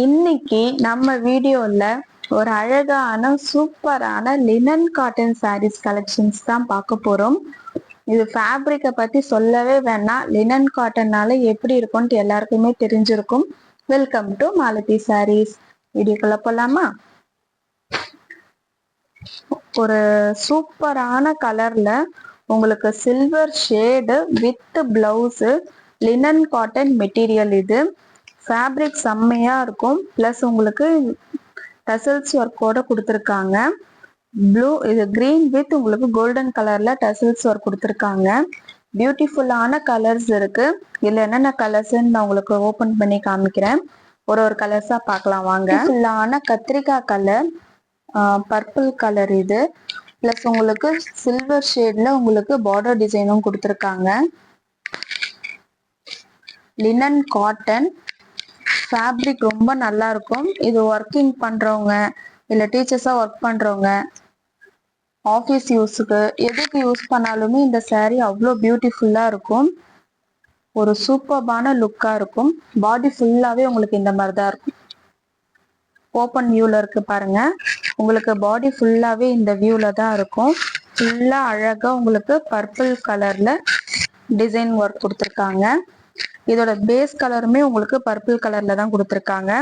இன்னைக்கு நம்ம வீடியோல ஒரு அழகான சூப்பரான லினன் காட்டன் சாரீஸ் கலெக்ஷன்ஸ் தான் பார்க்க போறோம். இது ஃபேப்ரிக்கை பத்தி சொல்லவே வேணாம். லினன் காட்டன்னால எப்படி இருக்கும்னு எல்லாருக்குமே தெரிஞ்சிருக்கும். Welcome to Malathi sarees. வீடியோக்குள்ள போலாமா? ஒரு சூப்பரான கலர்ல உங்களுக்கு silver shade with blouse, linen cotton material. இது ஃபேப்ரிக் செம்மையா இருக்கும். பிளஸ் உங்களுக்கு டசல்ஸ் ஒர்க்கோட கொடுத்துருக்காங்க. ப்ளூ இது கிரீன் வித் உங்களுக்கு கோல்டன் கலர்ல டசல்ஸ் ஒர்க் கொடுத்துருக்காங்க. பியூட்டிஃபுல்லான கலர்ஸ் இருக்கு. இதுல என்னென்ன கலர்ஸ்ன்னு நான் உங்களுக்கு ஓபன் பண்ணி காமிக்கிறேன். ஒரு கலர்ஸா பார்க்கலாம் வாங்க. ஃபுல்லான கத்திரிக்காய் கலர், பர்பிள் கலர் இது. பிளஸ் உங்களுக்கு சில்வர் ஷேட்ல உங்களுக்கு பார்டர் டிசைனும் கொடுத்துருக்காங்க. லினன் காட்டன் ஃபேப்ரிக் ரொம்ப நல்லா இருக்கும். இது ஒர்க்கிங் பண்றவங்க இல்ல டீச்சர்ஸா ஒர்க் பண்றவங்க, ஆஃபீஸ் யூஸுக்கு எதுக்கு யூஸ் பண்ணாலுமே இந்த saree அவ்வளோ பியூட்டிஃபுல்லா இருக்கும். ஒரு சூப்பர்பான லுக்கா இருக்கும். பாடி ஃபுல்லாவே உங்களுக்கு இந்த மாதிரி தான் இருக்கும். ஓப்பன் வியூல இருக்கு பாருங்க. உங்களுக்கு பாடி ஃபுல்லாவே இந்த வியூல தான் இருக்கும். ஃபுல்லா அழகா உங்களுக்கு பர்பிள் கலர்ல டிசைன் ஒர்க் கொடுத்துருக்காங்க. இதோட பேஸ் கலருமே உங்களுக்கு பர்பிள் கலர்ல தான் கொடுத்துருக்காங்க.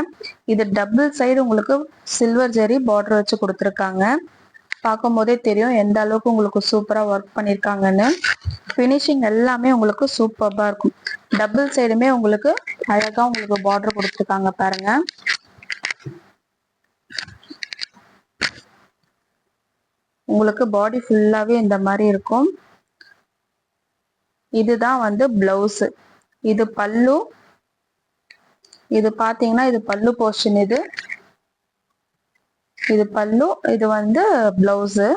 இது டபுள் சைடு உங்களுக்கு சில்வர் ஜெரி பார்டர் வச்சு கொடுத்துருக்காங்க. பார்க்கும் போதே தெரியும் எந்த அளவுக்கு உங்களுக்கு சூப்பரா ஒர்க் பண்ணிருக்காங்கன்னு. ஃபினிஷிங் எல்லாமே உங்களுக்கு சூப்பர்பா இருக்கும். டபுள் சைடுமே உங்களுக்கு அழகா உங்களுக்கு பார்டர் கொடுத்துருக்காங்க பாருங்க. உங்களுக்கு பாடி ஃபுல்லாவே இந்த மாதிரி இருக்கும். இதுதான் வந்து பிளவுஸ். இது பல்லு. இது பாத்தீங்கன்னா இது பல்லு போர்ஷன். இது பல்லு. இது வந்து பிளவுஸ்.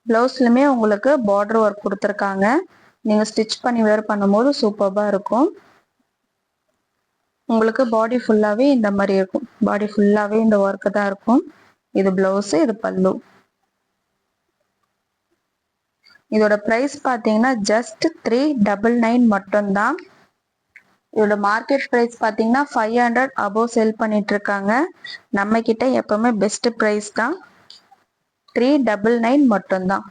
பிளவுஸ்லயுமே உங்களுக்கு பார்டர் ஒர்க் கொடுத்துருக்காங்க. நீங்க ஸ்டிச் பண்ணி வேர் பண்ணும்போது சூப்பர்பா இருக்கும். உங்களுக்கு பாடி ஃபுல்லாவே இந்த மாதிரி இருக்கும். பாடி ஃபுல்லாவே இந்த ஒர்க் தான் இருக்கும். இது பிளவுஸ், இது பல்லு. இதோட பிரைஸ் பாத்தீங்கன்னா ஜஸ்ட் 399 மட்டும்தான். இதோட மார்க்கெட் பிரைஸ் பாத்தீங்கன்னா 500 அபோவ் செல் பண்ணிட்டு இருக்காங்க. நம்ம கிட்ட எப்பவுமே பெஸ்ட் பிரைஸ் தான். 399 மட்டும்தான்.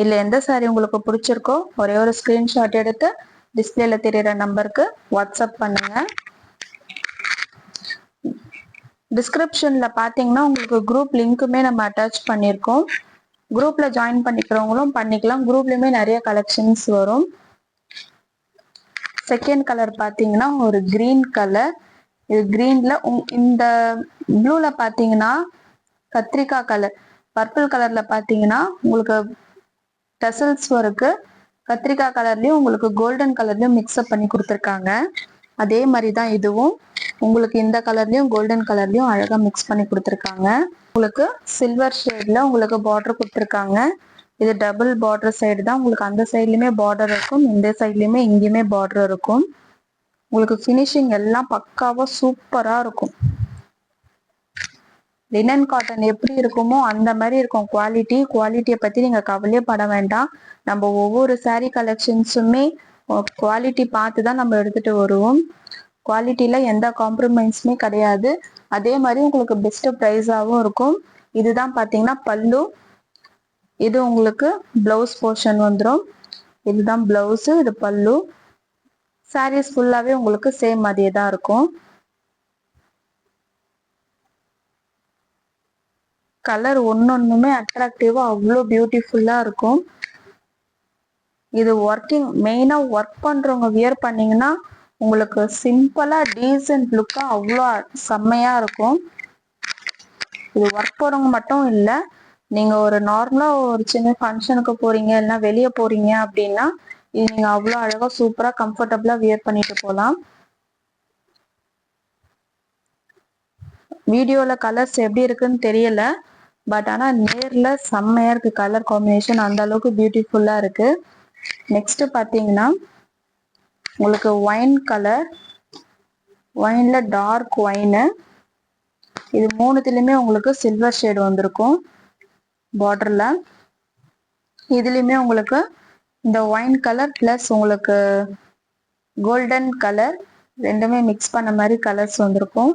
இல்ல எந்த சாரி உங்களுக்கு பிடிச்சிருக்கோ ஒரே ஒரு ஸ்கிரீன்ஷாட் எடுத்து டிஸ்பிளேல தெரியுற நம்பருக்கு வாட்ஸ்அப் பண்ணுங்க. டிஸ்கிரிப்ஷன்ல பாத்தீங்கன்னா உங்களுக்கு குரூப் லிங்க்குமே நம்ம அட்டாச் பண்ணியிருக்கோம். குரூப்ல ஜாயின் பண்ணிக்கிறவங்களும் பண்ணிக்கலாம். குரூப்லயுமே நிறைய கலெக்ஷன்ஸ் வரும். செகண்ட் கலர் பாத்தீங்கன்னா ஒரு கிரீன் கலர். இது கிரீன்ல இந்த ப்ளூல பாத்தீங்கன்னா கத்திரிக்காய் கலர், பர்பிள் கலர்ல பாத்தீங்கன்னா உங்களுக்கு டசல்ஸ் ஒர்க்கு, கத்திரிக்காய் கலர்லயும் உங்களுக்கு கோல்டன் கலர்லயும் மிக்ஸ்அப் பண்ணி கொடுத்துருக்காங்க. அதே மாதிரி தான் இதுவும் உங்களுக்கு இந்த கலர்லயும் கோல்டன் கலர்லயும் அழகா மிக்ஸ் பண்ணி கொடுத்துருக்காங்க. உங்களுக்கு சில்வர் ஷேட்ல உங்களுக்கு பார்டர் கொடுத்துருக்காங்க. இது டபுள் பார்டர் சைடு தான். உங்களுக்கு அந்த சைட்லயுமே பார்டர் இருக்கும், இந்த சைட்லயுமே இங்கேயுமே பார்டர் இருக்கும். உங்களுக்கு ஃபினிஷிங் எல்லாம் பக்காவா சூப்பரா இருக்கும். லினன் காட்டன் எப்படி இருக்குமோ அந்த மாதிரி இருக்கும் குவாலிட்டியை பத்தி நீங்க கவலையே பட வேண்டாம். நம்ம ஒவ்வொரு saree கலெக்ஷன்ஸுமே குவாலிட்டி பார்த்து தான் நம்ம எடுத்துட்டு வருவோம். குவாலிட்டியில எந்த காம்ப்ரமைஸுமே கிடையாது. அதே மாதிரி உங்களுக்கு பெஸ்ட் ப்ரைஸாகவும் இருக்கும். இதுதான் பாத்தீங்கன்னா பல்லு. இது உங்களுக்கு பிளவுஸ் போர்ஷன் வந்துடும். இதுதான் பிளவுஸ், இது பல்லு. சாரீஸ் ஃபுல்லாவே உங்களுக்கு சேம் மாதிரியே தான் இருக்கும். கலர் ஒன்னொன்னுமே அட்ராக்டிவா அவ்வளோ பியூட்டிஃபுல்லா இருக்கும். இது ஒர்க்கிங் மெயினா ஒர்க் பண்றவங்க வியர் பண்ணீங்கன்னா உங்களுக்கு சிம்பிளா டீசென்ட் லுக்கா அவ்வளோ செம்மையா இருக்கும். இது ஒர்க் போறவங்க மட்டும் இல்லை, நீங்க ஒரு நார்மலா ஒரு சின்ன ஃபங்க்ஷனுக்கு போறீங்க இல்லைன்னா வெளியே போறீங்க அப்படின்னா இது நீங்க அவ்வளோ அழகா சூப்பரா கம்ஃபர்டபுளா வியர் பண்ணிட்டு போகலாம். வீடியோல கலர்ஸ் எப்படி இருக்குன்னு தெரியல, பட் ஆனா நேர்ல செம்மையா இருக்கு. கலர் காம்பினேஷன் அந்த அளவுக்கு பியூட்டிஃபுல்லா இருக்கு. நெக்ஸ்ட் பாத்தீங்கன்னா உங்களுக்கு ஒயின் கலர், ஒயின்ல டார்க் ஒயின். இது மூணுத்துலயுமே உங்களுக்கு சில்வர் ஷேடு வந்திருக்கும் பார்டர்ல. இதுலயுமே உங்களுக்கு இந்த ஒயின் கலர் பிளஸ் உங்களுக்கு கோல்டன் கலர் ரெண்டுமே மிக்ஸ் பண்ண மாதிரி கலர்ஸ் வந்திருக்கும்.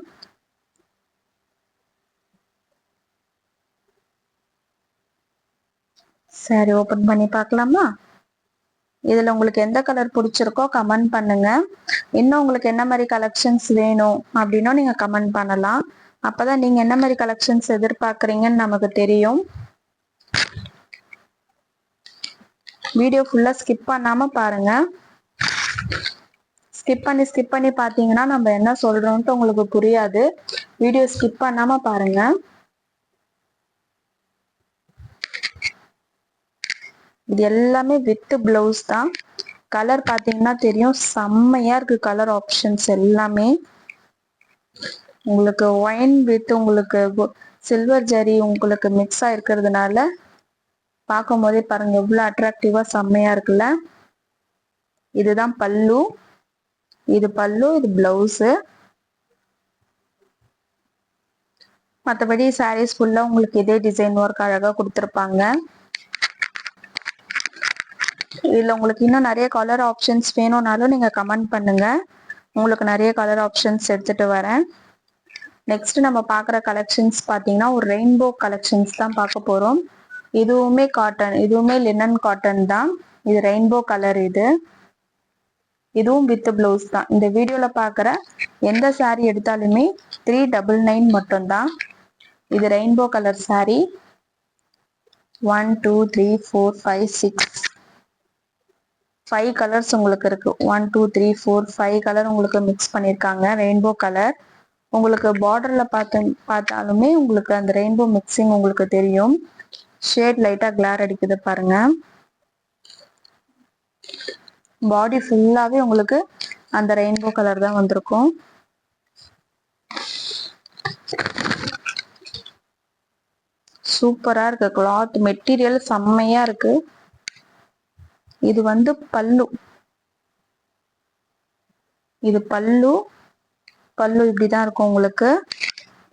சரி, ஓபன் பண்ணி பார்க்கலாமா? இதுல உங்களுக்கு எந்த கலர் பிடிச்சிருக்கோ கமெண்ட் பண்ணுங்க. இன்னும் உங்களுக்கு என்ன மாதிரி கலெக்ஷன்ஸ் வேணும் அப்படின்னும் நீங்க கமெண்ட் பண்ணலாம். அப்பதான் நீங்க என்ன மாதிரி கலெக்ஷன்ஸ் எதிர்பார்க்குறீங்கன்னு நமக்கு தெரியும். வீடியோ ஃபுல்லா ஸ்கிப் பண்ணாம பாருங்க. ஸ்கிப் பண்ணி பார்த்தீங்கன்னா நம்ம என்ன சொல்றோம்ட்டு உங்களுக்கு புரியாது. வீடியோ ஸ்கிப் பண்ணாம பாருங்க. இது எல்லாமே வித் பிளவுஸ் தான். கலர் பார்த்தீங்கன்னா தெரியும், செம்மையா இருக்கு கலர் ஆப்ஷன்ஸ் எல்லாமே. உங்களுக்கு ஒயின் வித் உங்களுக்கு சில்வர் ஜரி உங்களுக்கு மிக்ஸ் ஆயிருக்கிறதுனால பார்க்கும் போதே பாருங்க எவ்வளவு அட்ராக்டிவா செம்மையா இருக்குல்ல. இதுதான் பல்லு, இது பல்லு, இது பிளவுஸ். மற்றபடி சாரீஸ் ஃபுல்லா உங்களுக்கு இதே டிசைன் ஒர்க் அழகா கொடுத்துருப்பாங்க. இதுல உங்களுக்கு இன்னும் நிறைய கலர் ஆப்ஷன்ஸ் வேணும்னாலும் நீங்க கமெண்ட் பண்ணுங்க. உங்களுக்கு நிறைய கலர் ஆப்ஷன்ஸ் எடுத்துட்டு வரேன். நெக்ஸ்ட் நம்ம பார்க்குற கலெக்ஷன்ஸ் பார்த்தீங்கன்னா ஒரு ரெயின்போ கலெக்ஷன்ஸ் தான் பார்க்க போறோம். இதுவுமே காட்டன், இதுவுமே லினன் காட்டன் தான். இது ரெயின்போ கலர். இதுவும் வித் பிளவுஸ் தான். இந்த வீடியோல பார்க்குற எந்த சாரீ எடுத்தாலுமே 399 மட்டும்தான். இது ரெயின்போ கலர் சாரீ. 1 2 3 4 5 6 5 கலர்ஸ் உங்களுக்கு இருக்கு. 1 2 3 4 5 கலர் உங்களுக்கு மிக்ஸ் பண்ணிருக்காங்க. Rainbow colour. உங்களுக்கு பார்டர்ல பார்த்தாலுமே உங்களுக்கு அந்த ரெயின்போ மிக்சிங் உங்களுக்கு தெரியும். ஷேட் லைட்டா கிளார் அடிக்குது பாருங்க. பாடி ஃபுல்லாவே உங்களுக்கு அந்த ரெயின்போ கலர் தான் வந்திருக்கும். சூப்பரா இருக்கு. கிளாத் மெட்டீரியல் செம்மையா இருக்கு. இது வந்து பல்லு. இது பல்லு. பல்லு இப்படிதான் இருக்கும் உங்களுக்கு.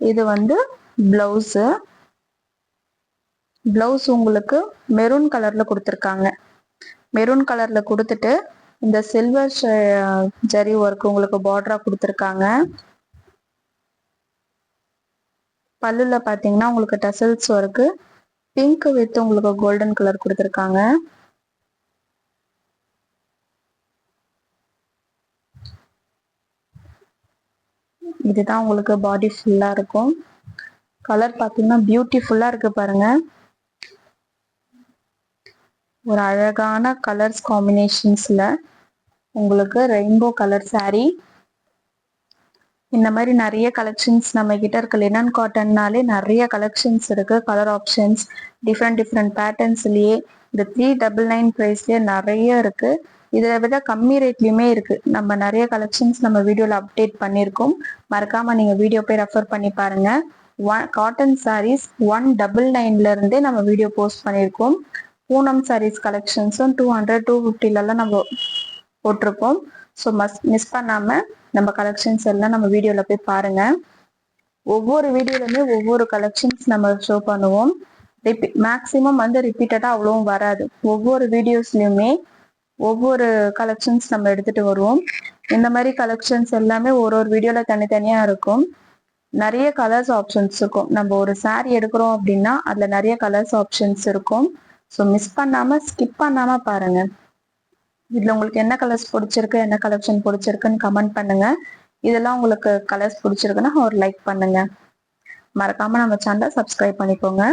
இது வந்து பிளவுஸ். பிளவுஸ் உங்களுக்கு மெரூன் கலர்ல கொடுத்துருக்காங்க. மெரூன் கலர்ல கொடுத்துட்டு இந்த சில்வர் ஜரி ஒர்க் உங்களுக்கு பார்டரா கொடுத்துருக்காங்க. பல்லுல பாத்தீங்கன்னா உங்களுக்கு டசல்ஸ் ஒர்க் பிங்க் வித் உங்களுக்கு கோல்டன் கலர் கொடுத்துருக்காங்க. இதுதான் உங்களுக்கு பாடி ஃபுல்லா இருக்கும். கலர் பாத்தீங்கன்னா பியூட்டிஃபுல்லா இருக்கு பாருங்க. ஒரு அழகான கலர்ஸ் காம்பினேஷன்ஸ்ல உங்களுக்கு ரெயின்போ கலர் சாரீ. இந்த மாதிரி நிறைய கலெக்ஷன்ஸ் நம்ம கிட்ட இருக்க லினன் காட்டன்னாலே நிறைய கலெக்ஷன்ஸ் இருக்கு. கலர் ஆப்ஷன்ஸ் டிஃப்ரெண்ட் பேட்டர்ன்ஸ்லயே இந்த 399 பிரைஸ்லயே நிறைய இருக்கு. இதை விட கம்மி ரேட்லயுமே இருக்கு. நம்ம நிறைய கலெக்ஷன்ஸ் நம்ம வீடியோல அப்டேட் பண்ணியிருக்கோம். மறக்காம நீங்க வீடியோ போய் ரெஃபர் பண்ணி பாருங்க. காட்டன் சாரீஸ் 199ல இருந்தே நம்ம வீடியோ போஸ்ட் பண்ணியிருக்கோம். பூனம் சாரீஸ் கலெக்ஷன்ஸும் 200 250 நம்ம போட்டிருக்கோம். ஸோ மிஸ் பண்ணாம நம்ம கலெக்ஷன்ஸ் எல்லாம் நம்ம வீடியோல போய் பாருங்க. ஒவ்வொரு வீடியோலுமே ஒவ்வொரு கலெக்ஷன்ஸ் நம்ம ஷோ பண்ணுவோம். மேக்சிமம் வந்து ரிப்பீட்டடா அவ்வளவும் வராது. ஒவ்வொரு வீடியோஸ்லயுமே ஒவ்வொரு கலெக்ஷன்ஸ் நம்ம எடுத்துட்டு வருவோம். இந்த மாதிரி கலெக்ஷன்ஸ் எல்லாமே ஒரு வீடியோல தனித்தனியா இருக்கும். நிறைய கலர்ஸ் ஆப்ஷன்ஸ் இருக்கும். நம்ம ஒரு சாரீ எடுக்கிறோம் அப்படின்னா அதுல நிறைய கலர்ஸ் ஆப்ஷன்ஸ் இருக்கும். ஸோ மிஸ் பண்ணாம ஸ்கிப் பண்ணாம பாருங்க. இதுல உங்களுக்கு என்ன கலர்ஸ் பிடிச்சிருக்கு, என்ன கலெக்ஷன் பிடிச்சிருக்குன்னு கமெண்ட் பண்ணுங்க. இதெல்லாம் உங்களுக்கு கலர்ஸ் பிடிச்சிருக்குன்னா ஒரு லைக் பண்ணுங்க. மறக்காம நம்ம சேனலை சப்ஸ்கிரைப் பண்ணிக்கோங்க.